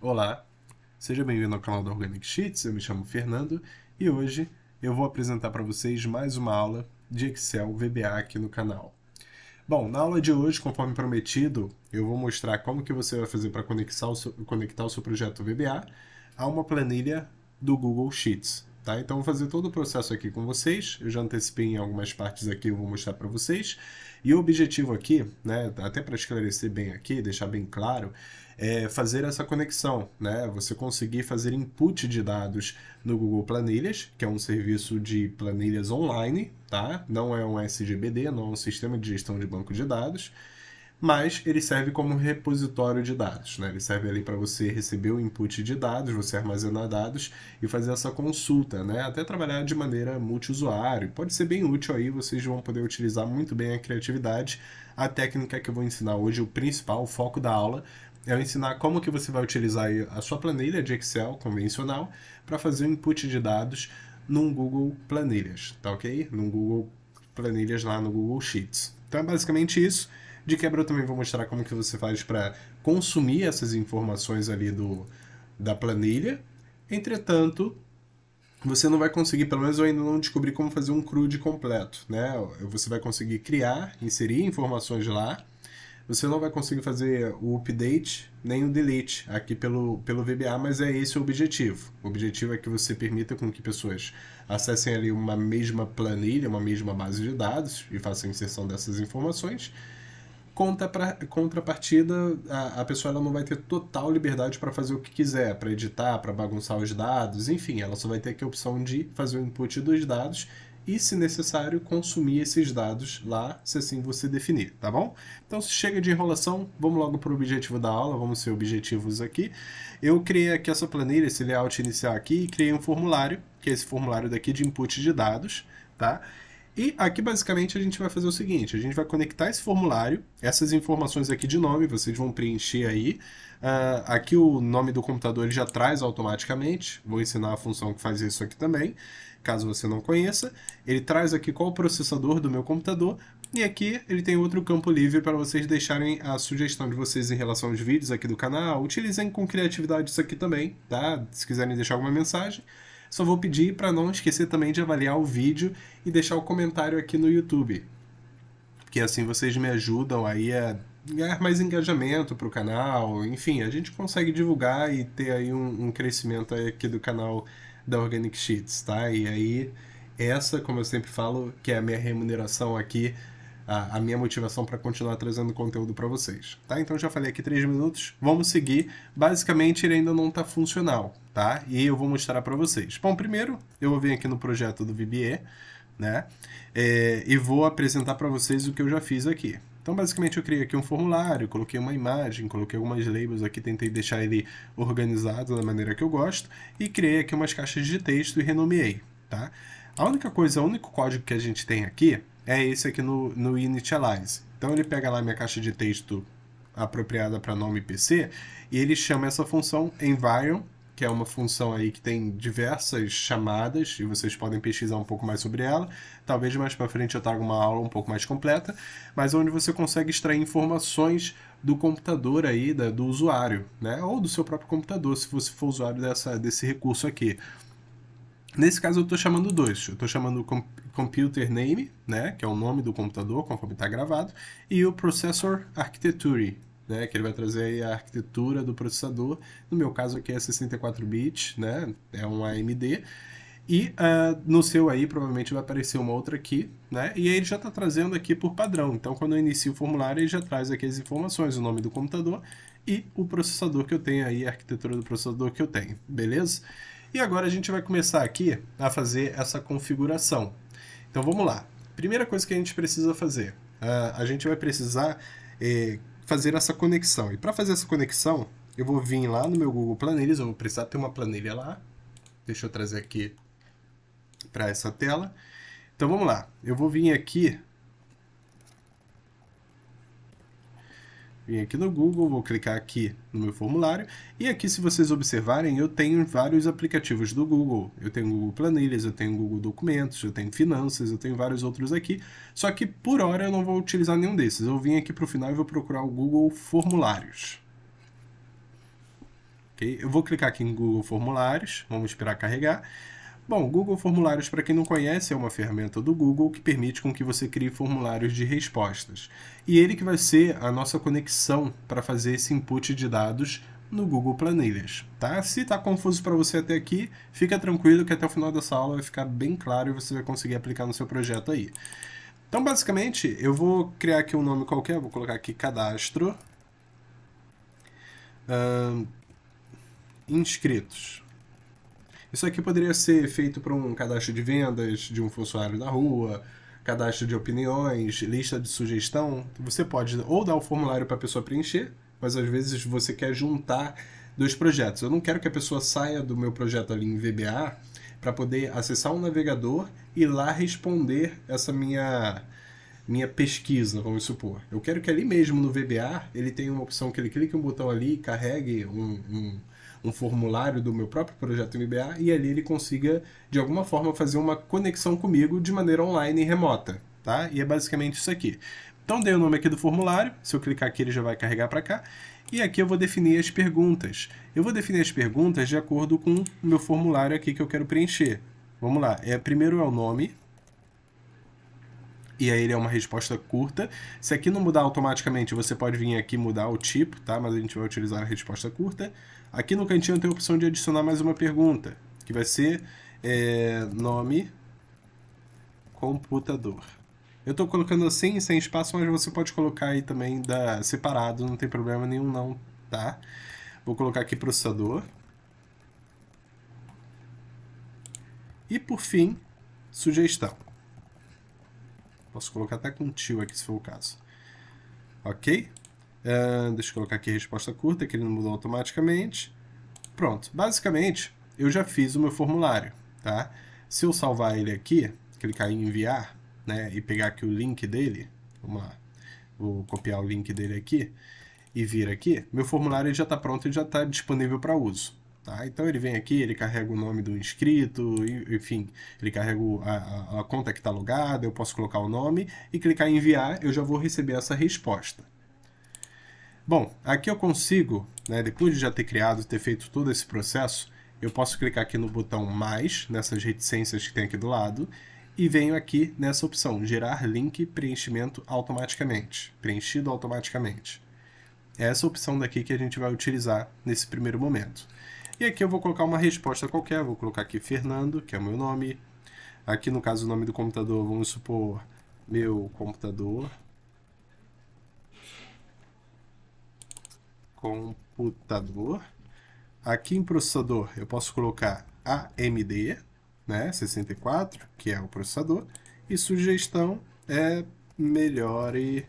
Olá, seja bem-vindo ao canal da Organic Sheets, eu me chamo Fernando e hoje eu vou apresentar para vocês mais uma aula de Excel VBA aqui no canal. Bom, na aula de hoje, conforme prometido, eu vou mostrar como que você vai fazer para conectar o seu projeto VBA a uma planilha do Google Sheets. Tá? Então, eu vou fazer todo o processo aqui com vocês. Eu já antecipei em algumas partes aqui, eu vou mostrar para vocês. E o objetivo aqui, né, até para esclarecer bem aqui, deixar bem claro, é fazer essa conexão, né? Você conseguir fazer input de dados no Google Planilhas, que é um serviço de planilhas online, tá? Não é um SGBD, não é um sistema de gestão de banco de dados, mas ele serve como repositório de dados, né? Ele serve ali para você receber o input de dados, você armazenar dados e fazer essa consulta, né? Até trabalhar de maneira multiusuário. Pode ser bem útil aí, vocês vão poder utilizar muito bem a criatividade. A técnica que eu vou ensinar hoje, o principal, o foco da aula, é eu ensinar como que você vai utilizar a sua planilha de Excel convencional para fazer o input de dados num Google Planilhas, tá ok? Num Google Planilhas lá no Google Sheets. Então é basicamente isso. De quebra eu também vou mostrar como que você faz para consumir essas informações ali da planilha. Entretanto, você não vai conseguir, pelo menos eu ainda não descobri como fazer um CRUD completo, né? Você vai conseguir criar, inserir informações lá. Você não vai conseguir fazer o update nem o delete aqui pelo VBA, mas é esse o objetivo. O objetivo é que você permita com que pessoas acessem ali uma mesma planilha, uma mesma base de dados e façam a inserção dessas informações. Contrapartida, a pessoa ela não vai ter total liberdade para fazer o que quiser, para editar, para bagunçar os dados, enfim, ela só vai ter aqui a opção de fazer o input dos dados e, se necessário, consumir esses dados lá, se assim você definir, tá bom? Então, se chega de enrolação, vamos logo para o objetivo da aula, vamos ser objetivos aqui. Eu criei aqui essa planilha, esse layout inicial aqui, e criei um formulário, que é esse formulário daqui de input de dados, tá? E aqui basicamente a gente vai fazer o seguinte, a gente vai conectar esse formulário, essas informações aqui de nome, vocês vão preencher aí. Aqui o nome do computador ele já traz automaticamente, vou ensinar a função que faz isso aqui também, caso você não conheça. Ele traz aqui qual o processador do meu computador, e aqui ele tem outro campo livre para vocês deixarem a sugestão de vocês em relação aos vídeos aqui do canal. Utilizem com criatividade isso aqui também, tá? Se quiserem deixar alguma mensagem. Só vou pedir para não esquecer também de avaliar o vídeo e deixar o comentário aqui no YouTube, porque assim vocês me ajudam aí a ganhar mais engajamento para o canal, enfim, a gente consegue divulgar e ter aí um crescimento aqui do canal da Organic Sheets, tá? E aí essa, como eu sempre falo, que é a minha remuneração aqui, a minha motivação para continuar trazendo conteúdo para vocês, tá? Então já falei aqui 3 minutos, vamos seguir. Basicamente ele ainda não está funcional, tá? E eu vou mostrar para vocês. Bom, primeiro eu vou vir aqui no projeto do VBA, né? E vou apresentar para vocês o que eu já fiz aqui. Então, basicamente, eu criei aqui um formulário, coloquei uma imagem, coloquei algumas labels aqui, tentei deixar ele organizado da maneira que eu gosto, e criei aqui umas caixas de texto e renomeei, tá? A única coisa, o único código que a gente tem aqui é esse aqui no Initialize. Então, ele pega lá minha caixa de texto apropriada para nome PC, e ele chama essa função environ, que é uma função aí que tem diversas chamadas e vocês podem pesquisar um pouco mais sobre ela. Talvez mais para frente eu traga uma aula um pouco mais completa, mas onde você consegue extrair informações do computador aí, do usuário, né? Ou do seu próprio computador, se você for usuário desse recurso aqui. Nesse caso eu estou chamando dois. Eu estou chamando o Computer Name, né, que é o nome do computador, conforme está gravado, e o Processor Architecture, né, que ele vai trazer aí a arquitetura do processador. No meu caso aqui é 64 bits, né, é um AMD. E no seu aí provavelmente vai aparecer uma outra aqui, né? E aí ele já está trazendo aqui por padrão. Então quando eu inicio o formulário ele já traz aqui as informações, o nome do computador e o processador que eu tenho aí, a arquitetura do processador que eu tenho, beleza? E agora a gente vai começar aqui a fazer essa configuração. Então vamos lá. Primeira coisa que a gente precisa fazer, a gente vai precisar fazer essa conexão. E para fazer essa conexão, eu vou vir lá no meu Google Planilhas, eu vou precisar ter uma planilha lá. Deixa eu trazer aqui para essa tela. Então vamos lá, eu vou vir aqui no Google, vou clicar aqui no meu formulário, e aqui se vocês observarem, eu tenho vários aplicativos do Google. Eu tenho Google Planilhas, eu tenho Google Documentos, eu tenho Finanças, eu tenho vários outros aqui, só que por hora eu não vou utilizar nenhum desses. Eu vim aqui para o final e vou procurar o Google Formulários. ok? Eu vou clicar aqui em Google Formulários, vamos esperar carregar. Bom, Google Formulários, para quem não conhece, é uma ferramenta do Google que permite com que você crie formulários de respostas. E ele que vai ser a nossa conexão para fazer esse input de dados no Google Planilhas, tá? Se está confuso para você até aqui, fica tranquilo que até o final dessa aula vai ficar bem claro e você vai conseguir aplicar no seu projeto aí. Então, basicamente, eu vou criar aqui um nome qualquer, vou colocar aqui cadastro inscritos. Isso aqui poderia ser feito para um cadastro de vendas de um funcionário da rua, cadastro de opiniões, lista de sugestão. Você pode ou dar o formulário para a pessoa preencher, mas às vezes você quer juntar dois projetos. Eu não quero que a pessoa saia do meu projeto ali em VBA para poder acessar um navegador e lá responder essa minha pesquisa, vamos supor. Eu quero que ali mesmo no VBA ele tenha uma opção que ele clique um botão ali e carregue um formulário do meu próprio projeto em VBA e ali ele consiga, de alguma forma, fazer uma conexão comigo de maneira online e remota, tá? E é basicamente isso aqui. Então, dei o nome aqui do formulário, se eu clicar aqui ele já vai carregar para cá, e aqui eu vou definir as perguntas. Eu vou definir as perguntas de acordo com o meu formulário aqui que eu quero preencher. Vamos lá, primeiro é o nome, e aí ele é uma resposta curta. Se aqui não mudar automaticamente, você pode vir aqui mudar o tipo, tá? Mas a gente vai utilizar a resposta curta. Aqui no cantinho tem a opção de adicionar mais uma pergunta, que vai ser nome computador. Eu estou colocando assim, sem espaço, mas você pode colocar aí também separado, não tem problema nenhum não, tá? Vou colocar aqui processador. E por fim, sugestão. Posso colocar até com tio aqui, se for o caso. Ok? Deixa eu colocar aqui a resposta curta, que ele não mudou automaticamente. Pronto. Basicamente, eu já fiz o meu formulário, tá? Se eu salvar ele aqui, clicar em enviar, né, e pegar aqui o link dele, vamos lá, vou copiar o link dele aqui e vir aqui, meu formulário já está pronto e já está disponível para uso. Tá? Então ele vem aqui, ele carrega o nome do inscrito, enfim, ele carrega a conta que está logada, eu posso colocar o nome e clicar em enviar, eu já vou receber essa resposta. Bom, aqui eu consigo, né, depois de já ter criado, ter feito todo esse processo, eu posso clicar aqui no botão mais, nessas reticências que tem aqui do lado, e venho aqui nessa opção, gerar link preenchimento automaticamente, preenchido automaticamente. É essa opção daqui que a gente vai utilizar nesse primeiro momento. E aqui eu vou colocar uma resposta qualquer, vou colocar aqui Fernando, que é o meu nome. Aqui no caso o nome do computador, vamos supor, meu computador. Aqui em processador eu posso colocar AMD, né, 64, que é o processador. E sugestão é melhore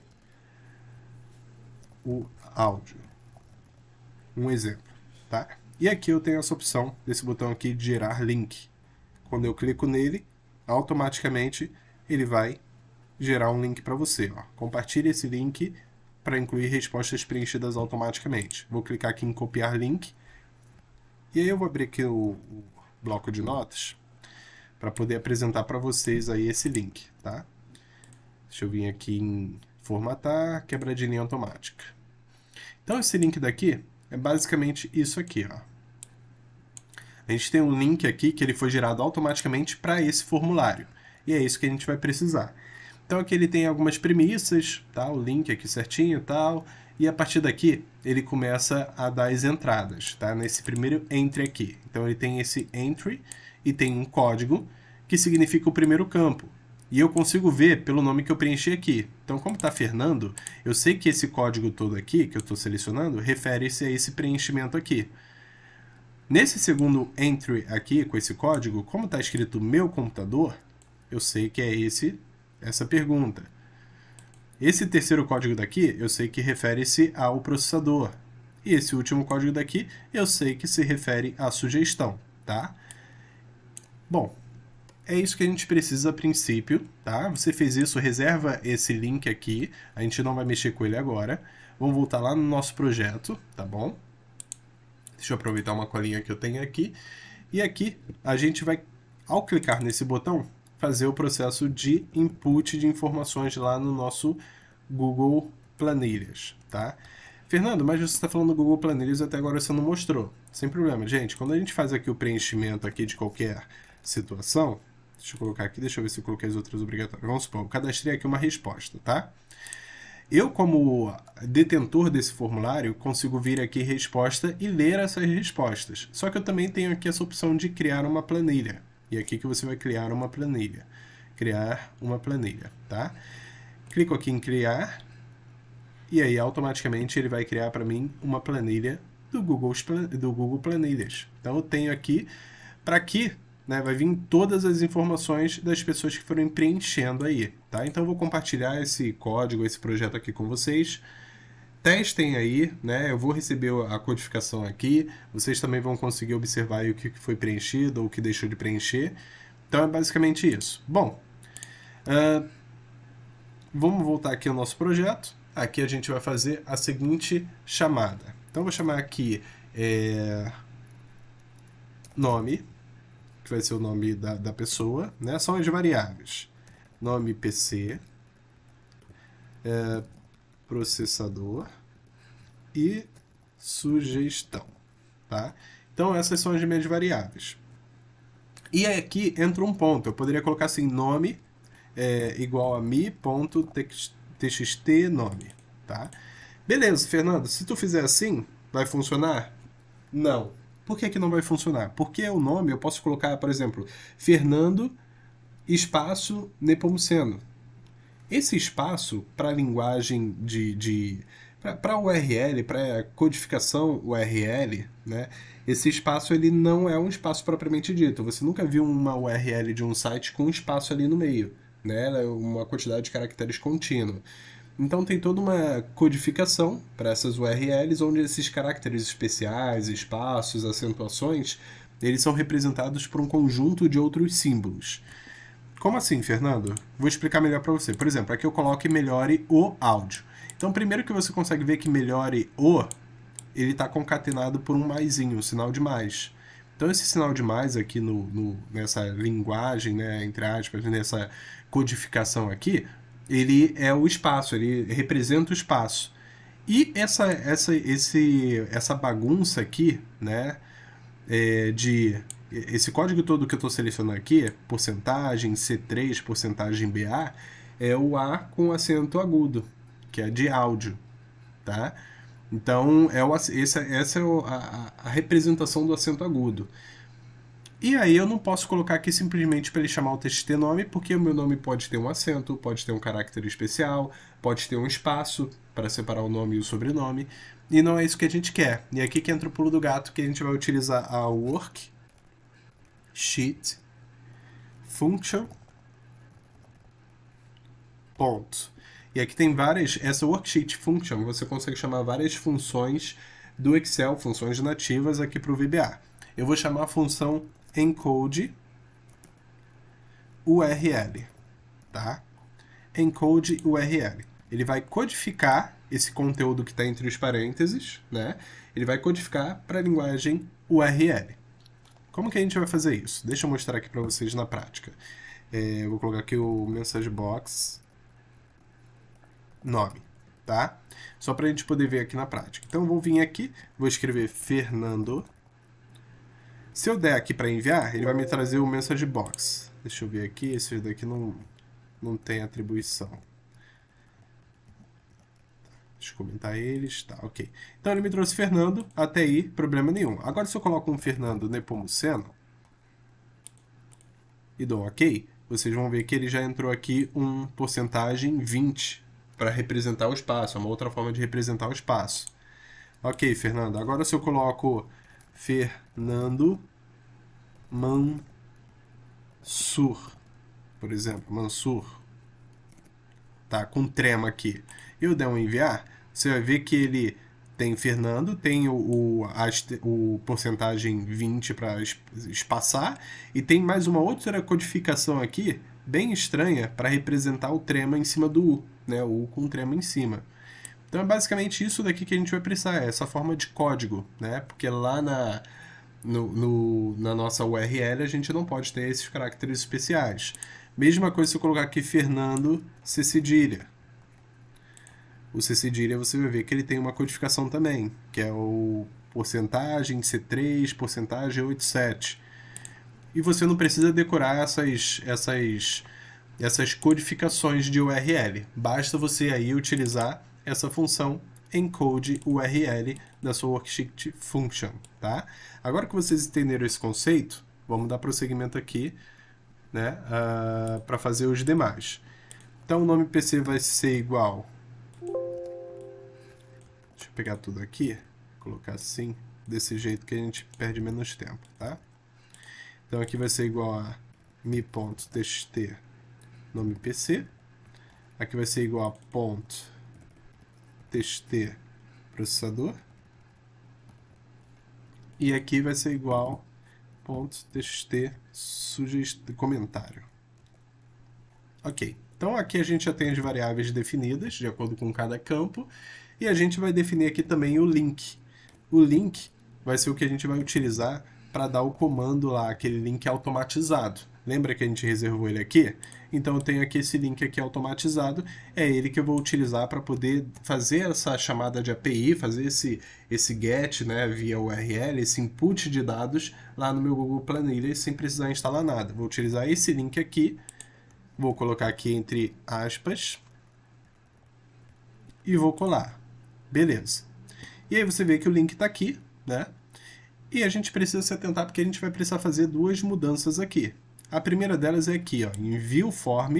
o áudio. Um exemplo, tá? E aqui eu tenho essa opção desse botão aqui de gerar link. Quando eu clico nele, automaticamente ele vai gerar um link para você. Ó. Compartilhe esse link para incluir respostas preenchidas automaticamente. Vou clicar aqui em copiar link. E aí eu vou abrir aqui o bloco de notas para poder apresentar para vocês aí esse link, tá? Deixa eu vir aqui em formatar, quebra de linha automática. Então esse link daqui é basicamente isso aqui, ó. A gente tem um link aqui que ele foi gerado automaticamente para esse formulário. E é isso que a gente vai precisar. Então aqui ele tem algumas premissas, tá? O link aqui certinho e tal. E a partir daqui ele começa a dar as entradas, tá? Nesse primeiro entry aqui. Então ele tem esse entry e tem um código que significa o primeiro campo. E eu consigo ver pelo nome que eu preenchi aqui. Então, como está Fernando, eu sei que esse código todo aqui, que eu estou selecionando, refere-se a esse preenchimento aqui. Nesse segundo entry aqui, com esse código, como está escrito meu computador, eu sei que é essa pergunta. Esse terceiro código daqui, eu sei que refere-se ao processador. E esse último código daqui, eu sei que se refere à sugestão, tá? Bom, é isso que a gente precisa a princípio, tá? Você fez isso, reserva esse link aqui, a gente não vai mexer com ele agora. Vamos voltar lá no nosso projeto, tá bom? Deixa eu aproveitar uma colinha que eu tenho aqui. E aqui a gente vai, ao clicar nesse botão, fazer o processo de input de informações lá no nosso Google Planilhas, tá? Fernando, mas você está falando do Google Planilhas e até agora você não mostrou. Sem problema, gente. Quando a gente faz aqui o preenchimento aqui de qualquer situação, deixa eu colocar aqui, deixa eu ver se eu coloquei as outras obrigatórias. Vamos supor, eu cadastrei aqui uma resposta, tá? Eu, como detentor desse formulário, consigo vir aqui resposta e ler essas respostas. Só que eu também tenho aqui essa opção de criar uma planilha. E aqui que você vai criar uma planilha. Criar uma planilha, tá? Clico aqui em criar. E aí, automaticamente, ele vai criar para mim uma planilha do Google Planilhas. Então, eu tenho aqui, para aqui, né, vai vir todas as informações das pessoas que foram preenchendo aí, tá? Então, eu vou compartilhar esse código, esse projeto aqui com vocês. Testem aí, né? Eu vou receber a codificação aqui. Vocês também vão conseguir observar aí o que foi preenchido ou o que deixou de preencher. Então, é basicamente isso. Bom, vamos voltar aqui ao nosso projeto. Aqui a gente vai fazer a seguinte chamada. Então, eu vou chamar aqui nome, que vai ser o nome da pessoa, né? São as variáveis. Nome PC, processador e sugestão, tá? Então, essas são as minhas variáveis. E aqui entra um ponto. Eu poderia colocar assim, nome igual a mi.txt nome, tá? Beleza, Fernando, se tu fizer assim, vai funcionar? Não. Por que não vai funcionar? Porque o nome eu posso colocar, por exemplo, Fernando espaço Nepomuceno. Esse espaço para a linguagem para URL, para codificação URL, né? Esse espaço ele não é um espaço propriamente dito. Você nunca viu uma URL de um site com um espaço ali no meio, né? Ela é uma quantidade de caracteres contínua. Então tem toda uma codificação para essas URLs, onde esses caracteres especiais, espaços, acentuações, eles são representados por um conjunto de outros símbolos. Como assim, Fernando? Vou explicar melhor para você. Por exemplo, aqui eu coloco melhore o áudio. Então, primeiro que você consegue ver que melhore o, ele está concatenado por um maisinho, um sinal de mais. Então, esse sinal de mais aqui nessa linguagem, né, entre aspas, nessa codificação aqui, ele é o espaço, ele representa o espaço. E essa bagunça aqui, né, esse código todo que eu estou selecionando aqui, porcentagem C3, porcentagem BA, é o A com acento agudo, que é de áudio, tá? Então, essa é a representação do acento agudo. E aí eu não posso colocar aqui simplesmente para ele chamar o TXT nome, porque o meu nome pode ter um acento, pode ter um caractere especial, pode ter um espaço para separar o nome e o sobrenome, e não é isso que a gente quer. E aqui que entra o pulo do gato, que a gente vai utilizar a worksheet function ponto. E aqui tem essa worksheet function, você consegue chamar várias funções do Excel, funções nativas aqui para o VBA. Eu vou chamar a função encode URL, tá? Encode URL. Ele vai codificar esse conteúdo que está entre os parênteses, né? Ele vai codificar para a linguagem URL. Como que a gente vai fazer isso? Deixa eu mostrar aqui para vocês na prática. Eu vou colocar aqui o message box nome, tá? Só para a gente poder ver aqui na prática. Então, eu vou vir aqui, vou escrever Fernando. Se eu der aqui para enviar, ele vai me trazer o message box. Deixa eu ver aqui, esse daqui não tem atribuição. Deixa eu comentar eles, tá, ok. Então, ele me trouxe Fernando, até aí, problema nenhum. Agora, se eu coloco um Fernando Nepomuceno e dou ok, vocês vão ver que ele já entrou aqui um porcentagem 20 para representar o espaço, é uma outra forma de representar o espaço. Ok, Fernando. Agora se eu coloco Fernando Mansur, por exemplo, Mansur, tá, com trema aqui, eu der um enviar, você vai ver que ele tem Fernando, tem o porcentagem 20 para espaçar, e tem mais uma outra codificação aqui, bem estranha, para representar o trema em cima do U, né, o U com trema em cima. Então é basicamente isso daqui que a gente vai precisar, essa forma de código, né, porque lá na nossa URL a gente não pode ter esses caracteres especiais. Mesma coisa se eu colocar aqui Fernando C cedilha. o ccDIA você vai ver que ele tem uma codificação também, que é o porcentagem C3, porcentagem 87. E você não precisa decorar essas codificações de URL. Basta você aí utilizar essa função encode URL da sua worksheet function, tá? Agora que vocês entenderam esse conceito, vamos dar prosseguimento aqui, né, para fazer os demais. Então o nome PC vai ser igual. Deixa eu pegar tudo aqui, colocar assim, desse jeito que a gente perde menos tempo, tá? Então aqui vai ser igual a mi.txt nome PC. Aqui vai ser igual a .txt processador. E aqui vai ser igual .txt comentário. Ok, então aqui a gente já tem as variáveis definidas de acordo com cada campo. E a gente vai definir aqui também o link. O link vai ser o que a gente vai utilizar para dar o comando lá, aquele link automatizado. Lembra que a gente reservou ele aqui? Então eu tenho aqui esse link aqui automatizado, é ele que eu vou utilizar para poder fazer essa chamada de API, fazer esse GET, né, via URL, esse input de dados lá no meu Google Planilha sem precisar instalar nada. Vou utilizar esse link aqui, vou colocar aqui entre aspas e vou colar. Beleza. E aí você vê que o link está aqui, né? E a gente precisa se atentar porque a gente vai precisar fazer duas mudanças aqui. A primeira delas é aqui, ó, envio form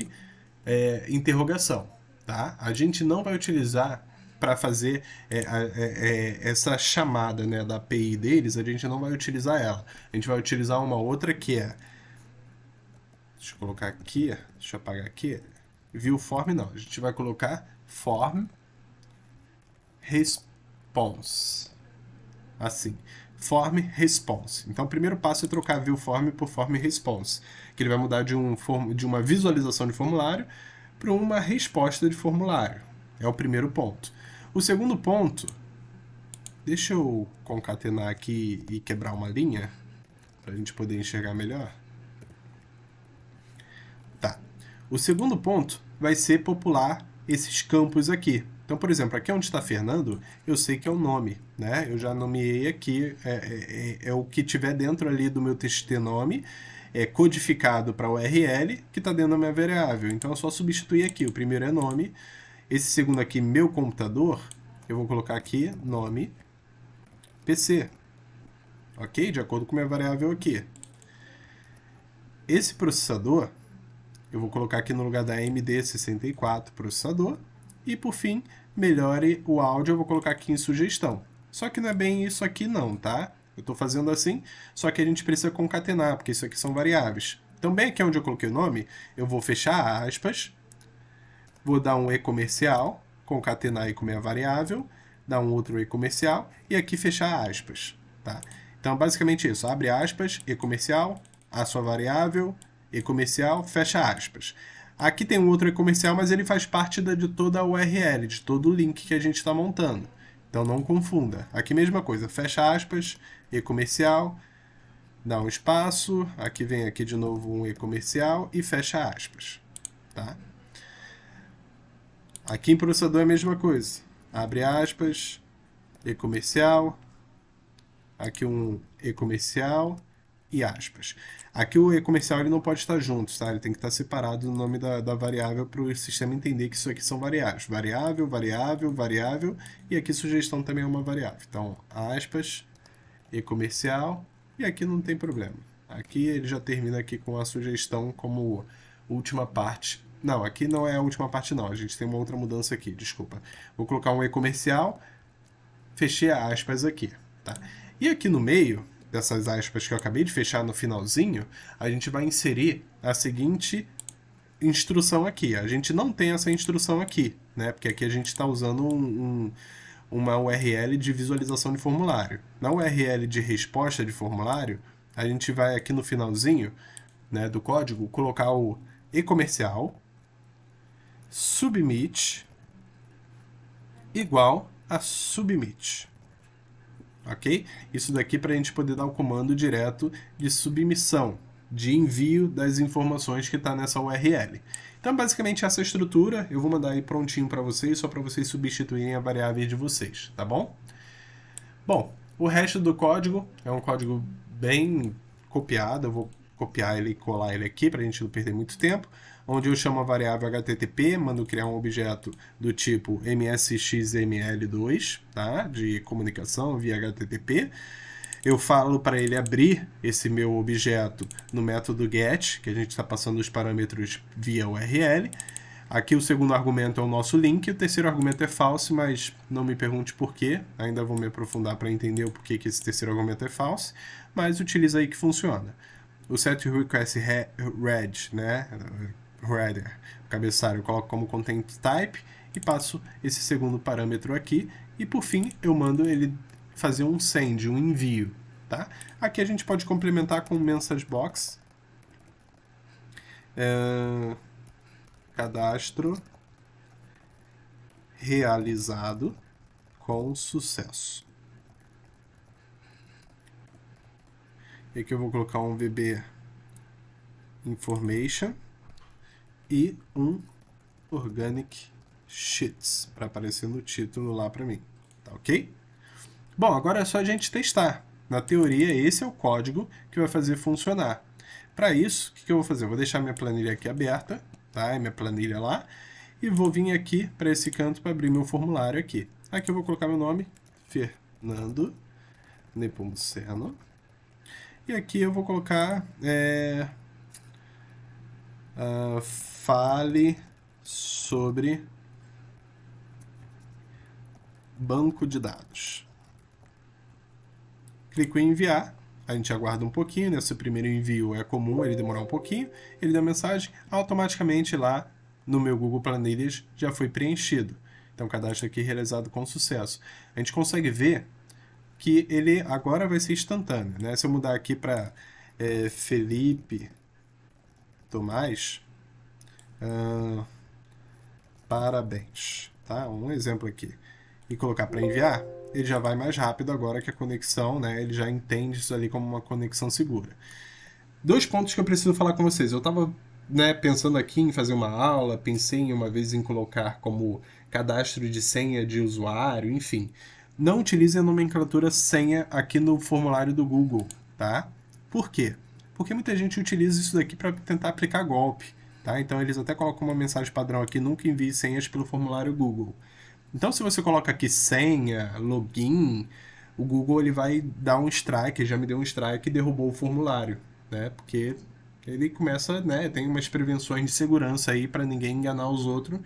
interrogação, tá? A gente não vai utilizar para fazer essa chamada, né, da API deles, a gente não vai utilizar ela. A gente vai utilizar uma outra que é... Deixa eu colocar aqui, deixa eu apagar aqui. View form não, a gente vai colocar form response. Assim. Form response. Então, o primeiro passo é trocar view form por form response, que ele vai mudar de uma visualização de formulário para uma resposta de formulário. É o primeiro ponto. O segundo ponto, deixa eu concatenar aqui e quebrar uma linha para a gente poder enxergar melhor. Tá. O segundo ponto vai ser popular esses campos aqui. Então, por exemplo, aqui onde está Fernando, eu sei que é o nome, né? Eu já nomeei aqui, é o que tiver dentro ali do meu txt nome, codificado para URL, que está dentro da minha variável. Então, é só substituir aqui. O primeiro é nome. Esse segundo aqui, meu computador, eu vou colocar aqui nome PC. Ok? De acordo com minha variável aqui. Esse processador, eu vou colocar aqui no lugar da AMD64 processador. E, por fim, melhore o áudio, eu vou colocar aqui em sugestão. Só que não é bem isso aqui não, tá? Eu estou fazendo assim, só que a gente precisa concatenar, porque isso aqui são variáveis. Então, bem aqui onde eu coloquei o nome, eu vou fechar aspas, vou dar um e-comercial, concatenar aí com minha variável, dar um outro e-comercial e aqui fechar aspas, tá? Então, basicamente isso, abre aspas, e-comercial, a sua variável, e-comercial, fecha aspas. Aqui tem um outro e-comercial, mas ele faz parte de toda a URL, de todo o link que a gente está montando. Então não confunda. Aqui mesma coisa, fecha aspas, e-comercial, dá um espaço, aqui vem aqui de novo um e-comercial e fecha aspas. Tá? Aqui em processador é a mesma coisa. Abre aspas, e-comercial, aqui um e-comercial e aspas. Aqui o e-comercial ele não pode estar junto, tá? Ele tem que estar separado do nome da variável para o sistema entender que isso aqui são variáveis. Variável, variável, variável, e aqui sugestão também é uma variável. Então, aspas, e-comercial, e aqui não tem problema. Aqui ele já termina aqui com a sugestão como última parte. Não, aqui não é a última parte não, a gente tem uma outra mudança aqui, desculpa. Vou colocar um e-comercial, fechei a aspas aqui, tá? E aqui no meio dessas aspas que eu acabei de fechar no finalzinho, a gente vai inserir a seguinte instrução aqui. A gente não tem essa instrução aqui, né? Porque aqui a gente está usando uma URL de visualização de formulário. Na URL de resposta de formulário, a gente vai aqui no finalzinho, né, do código colocar o e-comercial submit igual a submit. Ok? Isso daqui para a gente poder dar o comando direto de submissão, de envio das informações que está nessa URL. Então, basicamente, essa estrutura eu vou mandar aí prontinho para vocês, só para vocês substituírem a variável de vocês, tá bom? Bom, o resto do código é um código bem copiado, eu vou copiar ele e colar ele aqui para a gente não perder muito tempo, onde eu chamo a variável HTTP, mando criar um objeto do tipo msxml2, tá? De comunicação via HTTP. Eu falo para ele abrir esse meu objeto no método get, que a gente está passando os parâmetros via URL. Aqui o segundo argumento é o nosso link, o terceiro argumento é false, mas não me pergunte por quê, ainda vou me aprofundar para entender o porquê que esse terceiro argumento é false, mas utiliza aí que funciona. O set request read, né, header, cabeçalho, eu coloco como content type e passo esse segundo parâmetro aqui, e por fim eu mando ele fazer um send, um envio, tá? Aqui a gente pode complementar com message box, cadastro realizado com sucesso. E aqui eu vou colocar um VB information e um organic sheets para aparecer no título lá para mim, tá ok? Bom, agora é só a gente testar. Na teoria, esse é o código que vai fazer funcionar. Para isso, o que eu vou fazer? Eu vou deixar minha planilha aqui aberta, tá? Minha planilha lá, e vou vir aqui para esse canto para abrir meu formulário aqui. Aqui eu vou colocar meu nome, Fernando Nepomuceno, e aqui eu vou colocar fale sobre banco de dados. Clico em enviar, a gente aguarda um pouquinho, nesse primeiro envio é comum ele demorar um pouquinho, ele dá mensagem, automaticamente lá no meu Google Planilhas já foi preenchido. Então, cadastro aqui realizado com sucesso. A gente consegue ver que ele agora vai ser instantâneo, né? Se eu mudar aqui para Felipe Tomás, parabéns, tá? Um exemplo aqui. E colocar para enviar, ele já vai mais rápido agora que a conexão, né? Ele já entende isso ali como uma conexão segura. Dois pontos que eu preciso falar com vocês. Eu estava pensando aqui em fazer uma aula, pensei em uma vez em colocar como cadastro de senha de usuário, enfim. Não utilize a nomenclatura senha aqui no formulário do Google, tá? Por quê? Porque muita gente utiliza isso daqui para tentar aplicar golpe, tá? Então eles até colocam uma mensagem padrão aqui, nunca envie senhas pelo formulário Google. Então, se você coloca aqui senha, login, o Google ele vai dar um strike, já me deu um strike e derrubou o formulário, né? Porque ele começa, né, tem umas prevenções de segurança aí para ninguém enganar os outros.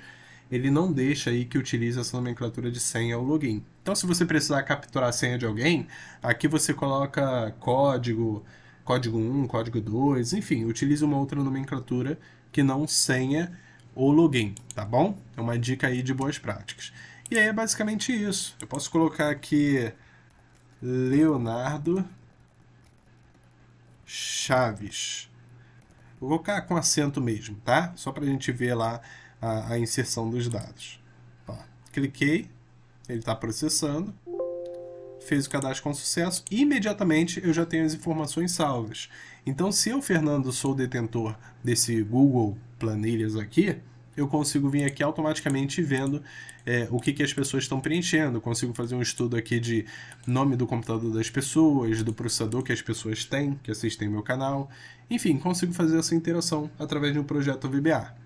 Ele não deixa aí que utilize essa nomenclatura de senha ou login. Então, se você precisar capturar a senha de alguém, aqui você coloca código 1, código 2, enfim, utilize uma outra nomenclatura que não senha ou login, tá bom? É uma dica aí de boas práticas. E aí é basicamente isso. Eu posso colocar aqui Leonardo Chaves. Vou colocar com acento mesmo, tá? Só para a gente ver lá a inserção dos dados. Ó, cliquei, ele está processando, fez o cadastro com sucesso, e imediatamente eu já tenho as informações salvas. Então, se eu, Fernando, sou o detentor desse Google Planilhas aqui, eu consigo vir aqui automaticamente vendo o que as pessoas estão preenchendo. Consigo fazer um estudo aqui de nome do computador das pessoas, do processador que as pessoas têm, que assistem meu canal. Enfim, consigo fazer essa interação através de um projeto VBA.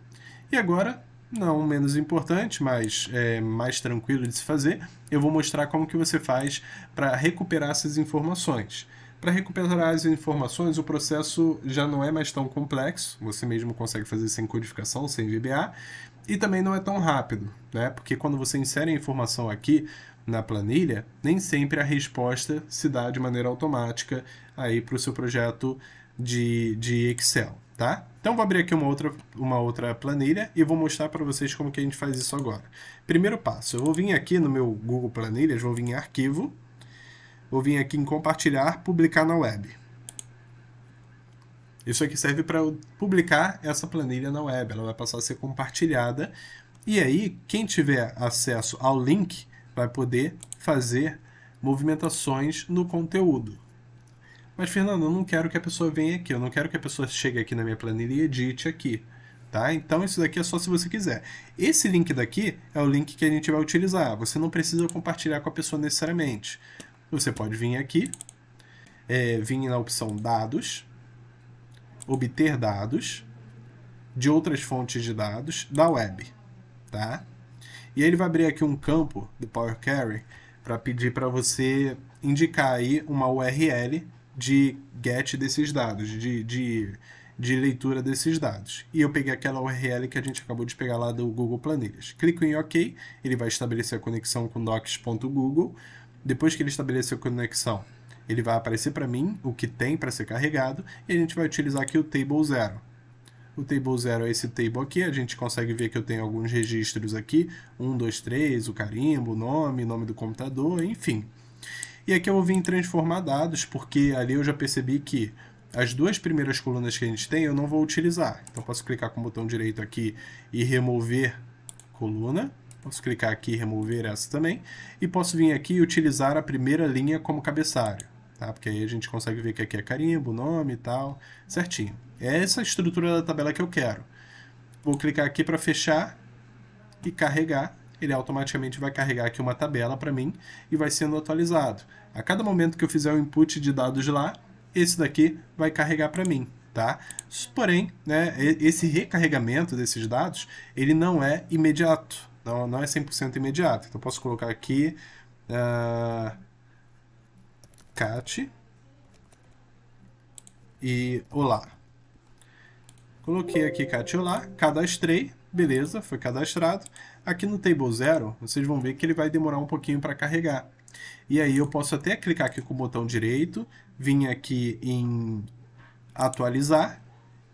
E agora, não menos importante, mas mais tranquilo de se fazer, eu vou mostrar como que você faz para recuperar essas informações. Para recuperar as informações, o processo já não é mais tão complexo, você mesmo consegue fazer sem codificação, sem VBA, e também não é tão rápido, né? Porque quando você insere a informação aqui na planilha, nem sempre a resposta se dá de maneira automática aí para o seu projeto de Excel, tá? Então vou abrir aqui uma outra planilha e vou mostrar para vocês como que a gente faz isso agora. Primeiro passo, eu vou vir aqui no meu Google Planilhas, vou vir em arquivo, vou vir aqui em compartilhar, publicar na web. Isso aqui serve para eu publicar essa planilha na web, ela vai passar a ser compartilhada, e aí quem tiver acesso ao link vai poder fazer movimentações no conteúdo. Mas, Fernando, eu não quero que a pessoa venha aqui, eu não quero que a pessoa chegue aqui na minha planilha e edite aqui. Tá? Então isso daqui é só se você quiser. Esse link daqui é o link que a gente vai utilizar. Você não precisa compartilhar com a pessoa necessariamente. Você pode vir aqui, vir na opção Dados, obter dados de outras fontes de dados da web. Tá? E aí ele vai abrir aqui um campo do Power Query para pedir para você indicar aí uma URL de get desses dados, de leitura desses dados. E eu peguei aquela URL que a gente acabou de pegar lá do Google Planilhas. Clico em OK, ele vai estabelecer a conexão com docs.google. Depois que ele estabelecer a conexão, ele vai aparecer para mim o que tem para ser carregado e a gente vai utilizar aqui o Table 0. O Table 0 é esse table aqui, a gente consegue ver que eu tenho alguns registros aqui, 1, 2, 3, o carimbo, o nome do computador, enfim. E aqui eu vou vir em transformar dados, porque ali eu já percebi que as duas primeiras colunas que a gente tem eu não vou utilizar. Então posso clicar com o botão direito aqui e remover coluna. Posso clicar aqui e remover essa também. E posso vir aqui e utilizar a primeira linha como cabeçalho. Tá? Porque aí a gente consegue ver que aqui é carimbo, nome e tal, certinho. É essa a estrutura da tabela que eu quero. Vou clicar aqui para fechar e carregar. Ele automaticamente vai carregar aqui uma tabela para mim e vai sendo atualizado. A cada momento que eu fizer o input de dados lá, esse daqui vai carregar para mim. Tá? Porém, né, esse recarregamento desses dados, ele não é imediato. Não é 100% imediato. Então, eu posso colocar aqui cat e olá. Coloquei aqui cat e olá, cadastrei, beleza, foi cadastrado. Aqui no Table 0, vocês vão ver que ele vai demorar um pouquinho para carregar. E aí eu posso até clicar aqui com o botão direito, vir aqui em atualizar,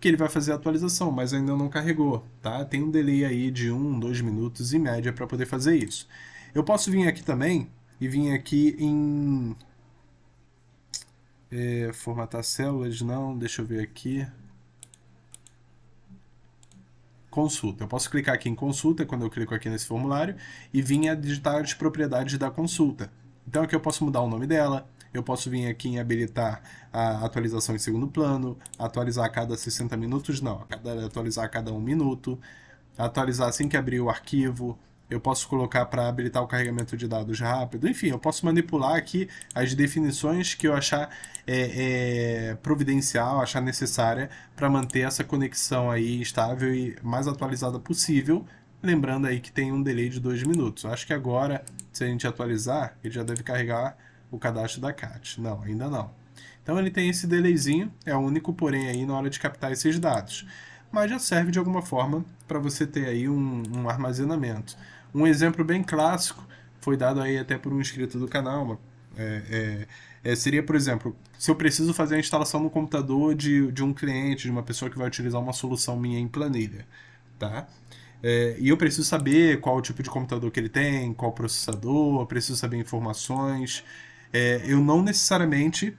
que ele vai fazer a atualização, mas ainda não carregou, tá? Tem um delay aí de 1, 2 minutos em média para poder fazer isso. Eu posso vir aqui também e vir aqui em formatar células, não, deixa eu ver aqui. Consulta. Eu posso clicar aqui em consulta, quando eu clico aqui nesse formulário, e vir a digitar as propriedades da consulta. Então aqui eu posso mudar o nome dela, eu posso vir aqui em habilitar a atualização em segundo plano, atualizar a cada 60 minutos, não, atualizar a cada 1 minuto, atualizar assim que abrir o arquivo, eu posso colocar para habilitar o carregamento de dados rápido, enfim, eu posso manipular aqui as definições que eu achar providencial, achar necessária para manter essa conexão aí estável e mais atualizada possível, lembrando aí que tem um delay de 2 minutos. Eu acho que agora, se a gente atualizar, ele já deve carregar o cadastro da CAT. Não, ainda não. Então ele tem esse delayzinho, é o único porém aí na hora de captar esses dados. Mas já serve de alguma forma para você ter aí um armazenamento. Um exemplo bem clássico foi dado aí até por um inscrito do canal. Seria, por exemplo, se eu preciso fazer a instalação no computador de um cliente, de uma pessoa que vai utilizar uma solução minha em planilha, tá? E eu preciso saber qual o tipo de computador que ele tem, qual processador, eu preciso saber informações. Eu não necessariamente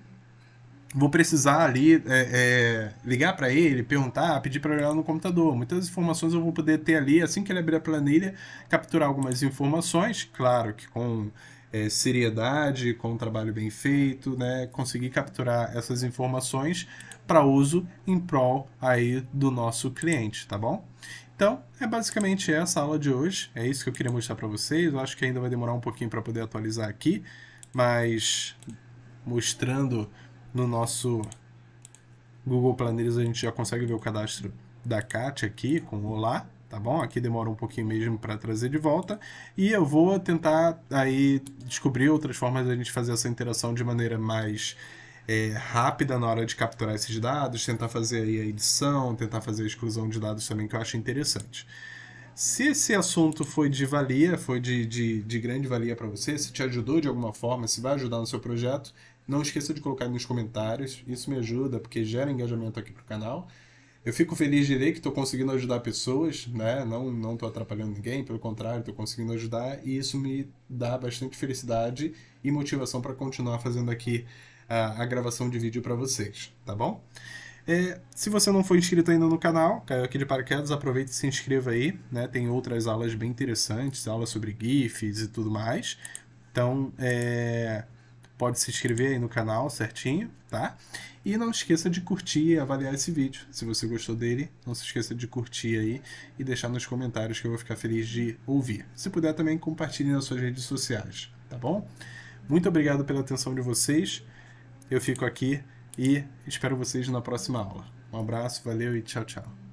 vou precisar ali ligar para ele, perguntar, pedir para olhar no computador. Muitas informações eu vou poder ter ali, assim que ele abrir a planilha, capturar algumas informações, claro que com seriedade, com um trabalho bem feito, né, conseguir capturar essas informações para uso em prol aí do nosso cliente, tá bom? Então, é basicamente essa a aula de hoje, é isso que eu queria mostrar para vocês. Eu acho que ainda vai demorar um pouquinho para poder atualizar aqui, mas mostrando no nosso Google Planilhas a gente já consegue ver o cadastro da Cat aqui com o Olá, tá bom? Aqui demora um pouquinho mesmo para trazer de volta e eu vou tentar aí descobrir outras formas de a gente fazer essa interação de maneira mais rápida na hora de capturar esses dados, tentar fazer aí a edição, tentar fazer a exclusão de dados também, que eu acho interessante. Se esse assunto foi de valia, foi de grande valia para você, se te ajudou de alguma forma, se vai ajudar no seu projeto, não esqueça de colocar nos comentários, isso me ajuda porque gera engajamento aqui para o canal. Eu fico feliz de ler que estou conseguindo ajudar pessoas, né? Não estou atrapalhando ninguém, pelo contrário, estou conseguindo ajudar e isso me dá bastante felicidade e motivação para continuar fazendo aqui a gravação de vídeo para vocês, tá bom? Se você não for inscrito ainda no canal, caiu aqui de paraquedas, aproveite e se inscreva aí, né? Tem outras aulas bem interessantes, aulas sobre GIFs e tudo mais. Então, pode se inscrever aí no canal certinho, tá? E não esqueça de curtir e avaliar esse vídeo. Se você gostou dele, não se esqueça de curtir aí e deixar nos comentários que eu vou ficar feliz de ouvir. Se puder também, compartilhe nas suas redes sociais, tá bom? Muito obrigado pela atenção de vocês. Eu fico aqui e espero vocês na próxima aula. Um abraço, valeu e tchau, tchau.